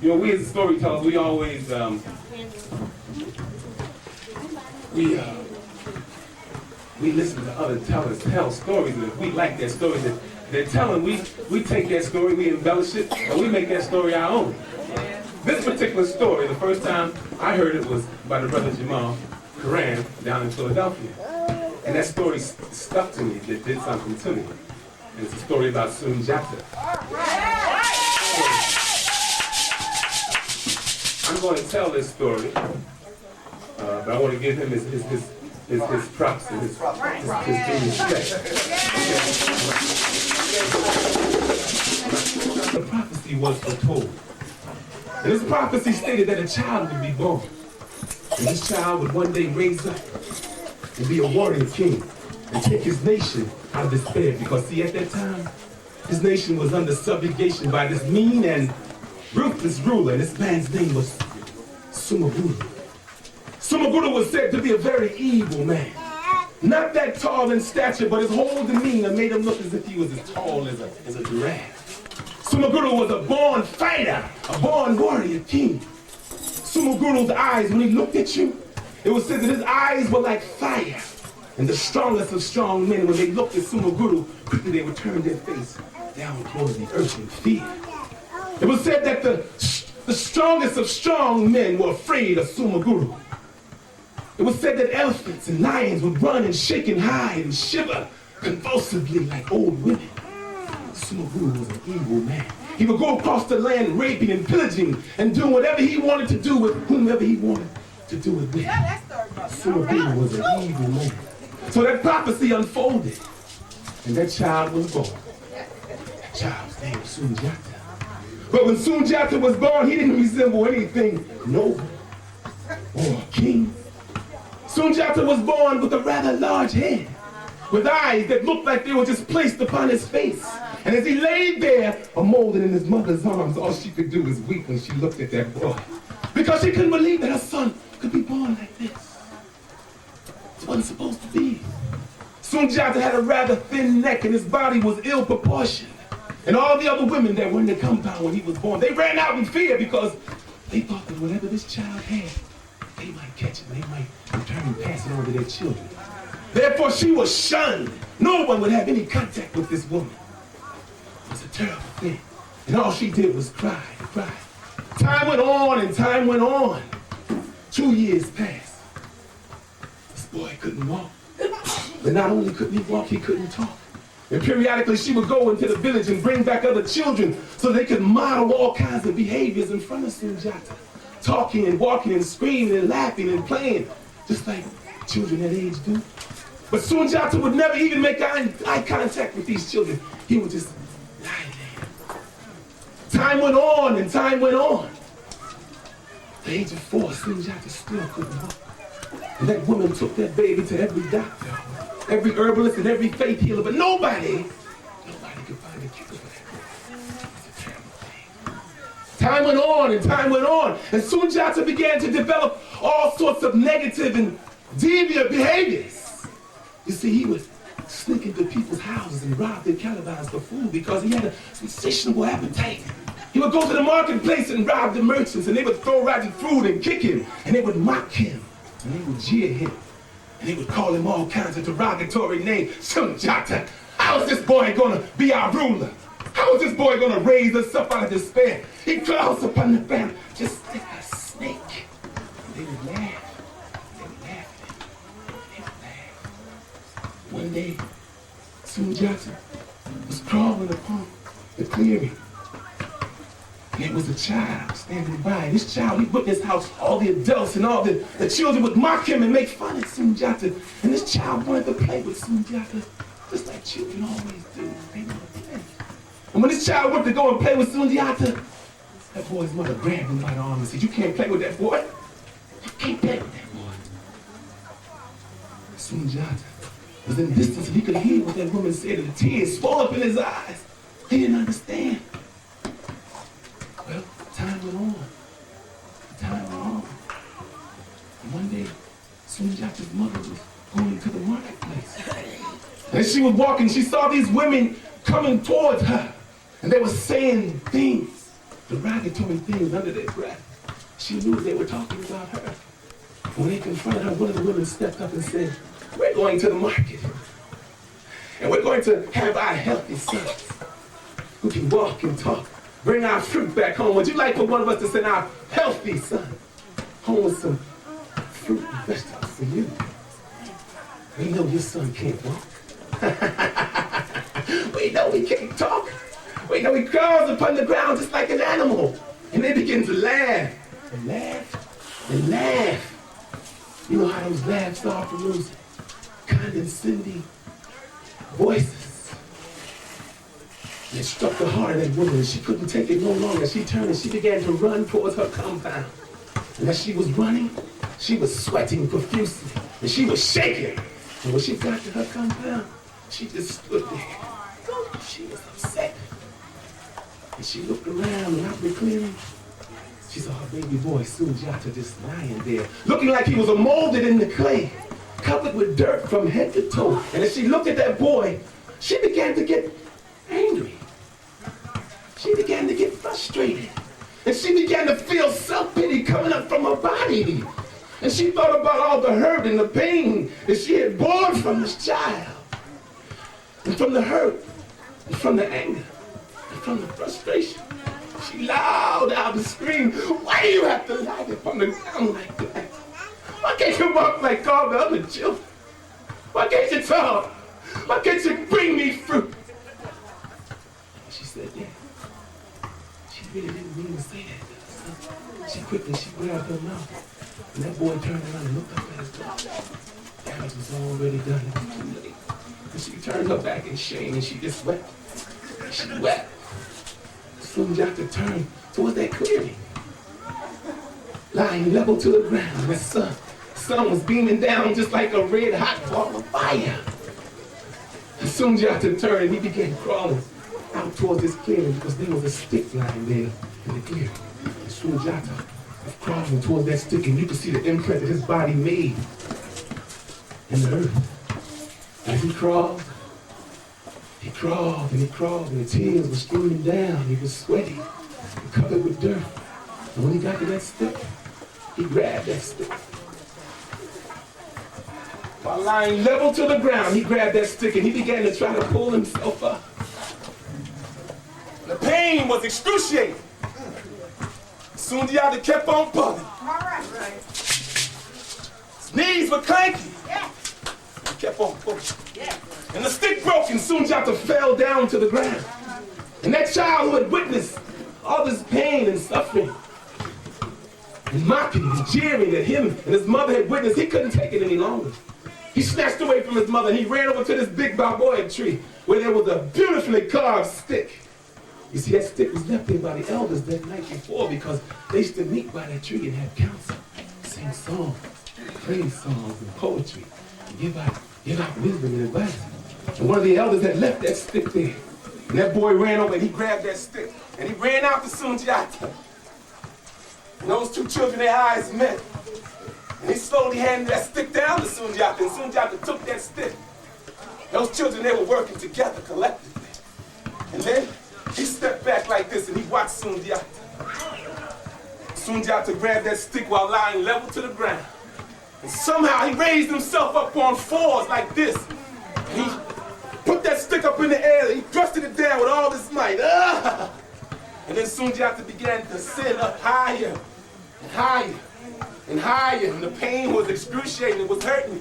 You know, we as storytellers, we always, we listen to other tellers tell stories, and if we like that story that they're telling, we take that story, we embellish it, and we make that story our own. This particular story, the first time I heard it was by the brother Jamal Karan down in Philadelphia. And that story stuck to me, that did something to me. And it's a story about Sundjata. I'm going to tell this story, but I want to give him his props and his due respect. The prophecy was foretold. And this prophecy stated that a child would be born. And this child would one day raise up and be a warrior king and take his nation out of despair. Because see, at that time, his nation was under subjugation by this mean and ruthless ruler. And this man's name was Sundjata. Sundjata was said to be a very evil man. Not that tall in stature, but his whole demeanor made him look as if he was as tall as a giraffe. Sundjata was a born fighter, a born warrior king. Sundjata's eyes, when he looked at you, it was said that his eyes were like fire. And the strongest of strong men, when they looked at Sundjata, quickly they would turn their face down towards the earth in fear. It was said that the strongest of strong men were afraid of Sundjata. It was said that elephants and lions would run and shake and hide and shiver convulsively like old women. Sundjata was an evil man. He would go across the land raping and pillaging and doing whatever he wanted to do with whomever he wanted to do it with. Sundjata was an evil man. So that prophecy unfolded, and that child was born. That child's name was Sundjata. But when Sundjata was born, he didn't resemble anything noble or a king. Sundjata was born with a rather large head, with eyes that looked like they were just placed upon his face. And as he laid there, molded in his mother's arms, all she could do was weep when she looked at that boy. Because she couldn't believe that her son could be born like this. It wasn't supposed to be. Sundjata had a rather thin neck and his body was ill-proportioned. And all the other women that were in the compound when he was born, they ran out in fear because they thought that whatever this child had, they might catch it and they might return and pass it on to their children. Therefore, she was shunned. No one would have any contact with this woman. It was a terrible thing. And all she did was cry and cry. Time went on and time went on. 2 years passed. This boy couldn't walk. But not only couldn't he walk, he couldn't talk. And periodically she would go into the village and bring back other children so they could model all kinds of behaviors in front of Sundjata. Talking and walking and screaming and laughing and playing, just like children that age do. But Sundjata would never even make eye contact with these children. He would just lie there. Time went on and time went on. At the age of 4, Sundjata still couldn't walk. And that woman took that baby to every doctor, every herbalist and every faith healer, but nobody could find a cure for that. It's a terrible thing. Time went on and time went on, and Sundjata began to develop all sorts of negative and deviant behaviors. You see, he would sneak into people's houses and rob their caravans for food because he had a sensational appetite. He would go to the marketplace and rob the merchants, and they would throw rotten food and kick him, and they would mock him, and they would jeer him, and they would call him all kinds of derogatory names. Sundjata, how is this boy gonna be our ruler? How is this boy gonna raise us up out of despair? He crawls upon the family just like a snake. And they would laugh. They would laugh. They would laugh. One day, Sundjata was crawling upon the clearing. And there was a child standing by. This child, he witnessed how all the adults and all the children would mock him and make fun of Sundjata. And this child wanted to play with Sundjata, just like children always do. They want to play. And when this child went to go and play with Sundjata, that boy's mother grabbed him by the arm and said, "You can't play with that boy. You can't play with that boy." Sundjata was in the distance and he could hear what that woman said, and the tears swelled up in his eyes. He didn't understand. Well, time went on. Time went on. And one day, Sundjata's mother was going to the marketplace. As she was walking, she saw these women coming towards her. And they were saying things derogatory things under their breath. She knew they were talking about her. When they confronted her, one of the women stepped up and said, we're going to the market. And we're going to have our healthy sons who can walk and talk, bring our fruit back home. Would you like for one of us to send our healthy son home with some fruit and vegetables for you? We know your son can't walk. We know he can't talk. We know he crawls upon the ground just like an animal. And they begin to laugh and laugh and laugh. You know how those laughs are from those condescending voices. And it struck the heart of that woman, and she couldn't take it no longer. She turned and she began to run towards her compound. And as she was running, she was sweating profusely, and she was shaking. And when she got to her compound, she just stood there. She was upset. And she looked around, and out in the clearing, she saw her baby boy, Sundjata, just lying there, looking like he was molded in the clay, covered with dirt from head to toe. And as she looked at that boy, she began to get angry. She began to get frustrated. And she began to feel self-pity coming up from her body. And she thought about all the hurt and the pain that she had borne from this child. And from the hurt, and from the anger, and from the frustration, she loud out and screamed, why do you have to lie upon the ground like that? Why can't you walk like all the other children? Why can't you talk? Why can't you bring me fruit? She said, yeah. She really didn't mean to say that. She grabbed her mouth. And that boy turned around and looked up at his daughter. Damage was already done. It was too late. And she turned her back in shame and she just wept. She wept. Sundjata turned towards that clearing, lying level to the ground. The sun was beaming down just like a red hot ball of fire. And Sundjata turned and he began crawling out towards this clearing because there was a stick lying there in the clearing. And Sundjata was crawling towards that stick, and you could see the imprint that his body made in the earth. As he crawled, and he crawled, and the tears were streaming down. He was sweaty and covered with dirt. And when he got to that stick, he grabbed that stick. While lying level to the ground, he grabbed that stick and he began to try to pull himself up. The pain was excruciating. Sundjata kept on pulling. His knees were clanky. He kept on pulling. And the stick broke and Sundjata fell down to the ground. And that child who had witnessed all this pain and suffering and mocking and jeering that him and his mother had witnessed, he couldn't take it any longer. He snatched away from his mother and he ran over to this big baboya tree where there was a beautifully carved stick. You see, that stick was left there by the elders that night before because they used to meet by that tree and have counsel, sing songs, praise songs and poetry, and give out wisdom and advice. And one of the elders had left that stick there. And that boy ran over and he grabbed that stick and he ran out to Sundjata. And those two children, their eyes met. And he slowly handed that stick down to Sundjata, and Sundjata took that stick. Those children, they were working together collectively. And then he stepped back like this and he watched Sundjata. Sundjata grabbed that stick while lying level to the ground. And somehow he raised himself up on fours like this. And he put that stick up in the air and he thrusted it down with all his might. And then Sundjata began to ascend up higher and higher and higher. And the pain was excruciating, it was hurting me.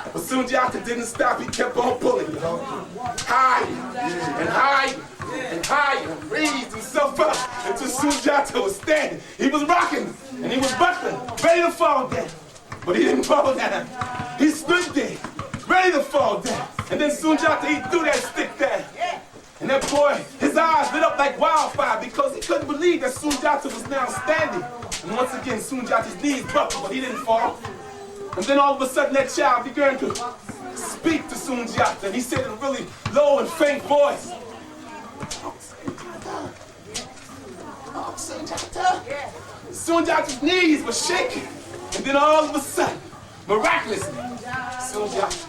But Sundjata didn't stop, he kept on pulling. Higher and higher and higher. And raised himself up until Sundjata was standing. He was rocking and he was buckling, ready to fall down. But he didn't fall down. He stood there, ready to fall down. And then Sundjata, he threw that stick down. And that boy, his eyes lit up like wildfire because he couldn't believe that Sundjata was now standing. And once again, Sundjata's knees buckled, but he didn't fall. And then all of a sudden, that child began to speak to Sundjata. And he said in a really low and faint voice, "Oh, Sundjata." Sundjata's knees were shaking. And then all of a sudden, miraculously, Sundjata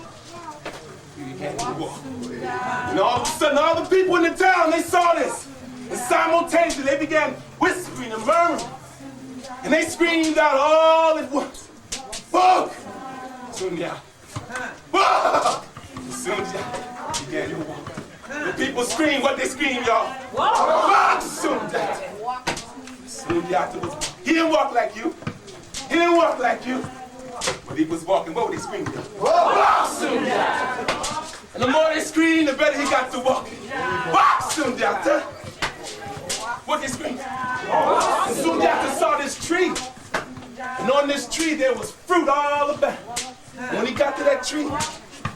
began to walk. And all of a sudden, all the people in the town, they saw this. And simultaneously, they began whispering and murmuring. And they screamed out all at once. Walk! Sundjata. Walk! Sundjata began to walk. The people screamed what they screamed, y'all. Walk! Sundjata. Sundjata was walking. He didn't walk like you. He didn't walk like you. But he was walking. What would he scream? Walk! Sundjata. And the more they screamed, the better he got to walking. Walk! Sundjata. What they screamed? And Sundjata saw this tree. And on this tree there was fruit all about. And when he got to that tree,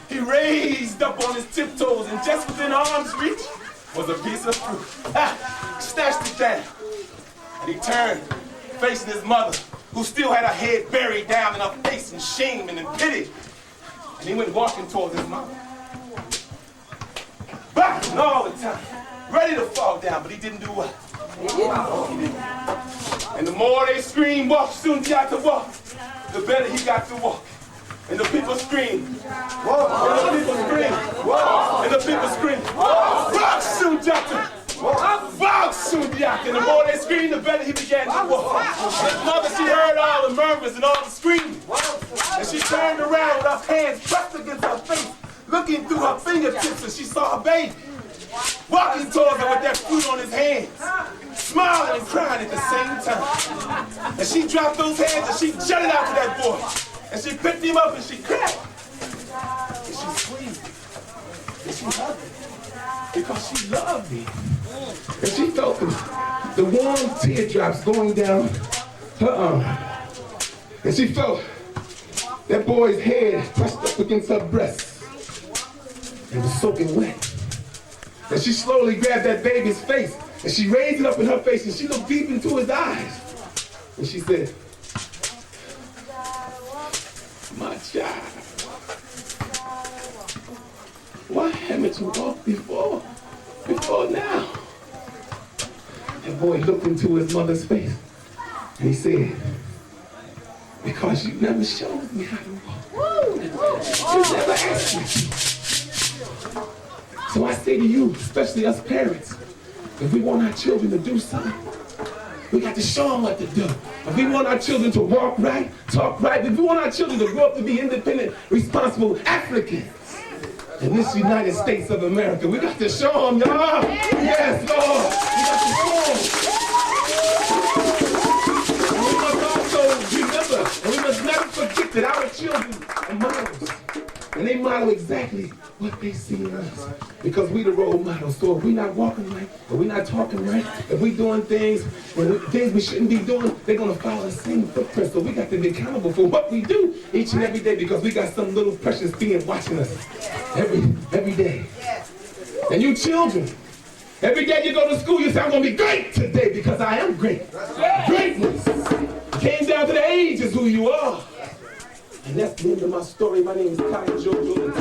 he raised up on his tiptoes, and just within arm's reach was a piece of fruit. Snatched it down. And he turned, facing his mother, who still had her head buried down in her face in shame and in pity. And he went walking towards his mother. Backing all the time, ready to fall down, but he didn't do what? And the more they screamed, walk, Sundjata walk, the better he got to walk. And the people screamed, walk, and the people screamed, walk, and the people screamed, walk, Sundjata, walk, Sundjata. And the more they screamed, the better he began to walk. And his mother, she heard all the murmurs and all the screaming. And she turned around with her hands pressed against her face, looking through her fingertips, and she saw her baby walking towards her with that fruit on his hands, smiling and crying at the same time. And she dropped those hands and she jutted out to that boy. And she picked him up and she cried. And she squeezed him. And she hugged him. Because she loved him. And she felt the warm teardrops going down her arm. And she felt that boy's head pressed up against her breast. It was soaking wet. And she slowly grabbed that baby's face, and she raised it up in her face, and she looked deep into his eyes. And she said, my child, why haven't you walked before now? That boy looked into his mother's face, and he said, because you never showed me how to walk. You never asked me. So I say to you, especially us parents, if we want our children to do something, we got to show them what to do. If we want our children to walk right, talk right, if we want our children to grow up to be independent, responsible Africans in this United States of America, we got to show them, y'all. Yes, Lord. We got to show them. And we must also remember, and we must never forget that our children are models. And they model exactly what they see in us. Because we the role models. So if we're not walking right, if we're not talking right, if we're doing things we shouldn't be doing, they're going to follow the same footprints. So we got to be accountable for what we do each and every day, because we got some little precious being watching us every day. And you children, every day you go to school, you say, I'm going to be great today because I am great. Greatness came down to the age is who you are. And that's the end of my story. My name is Kai Jojo.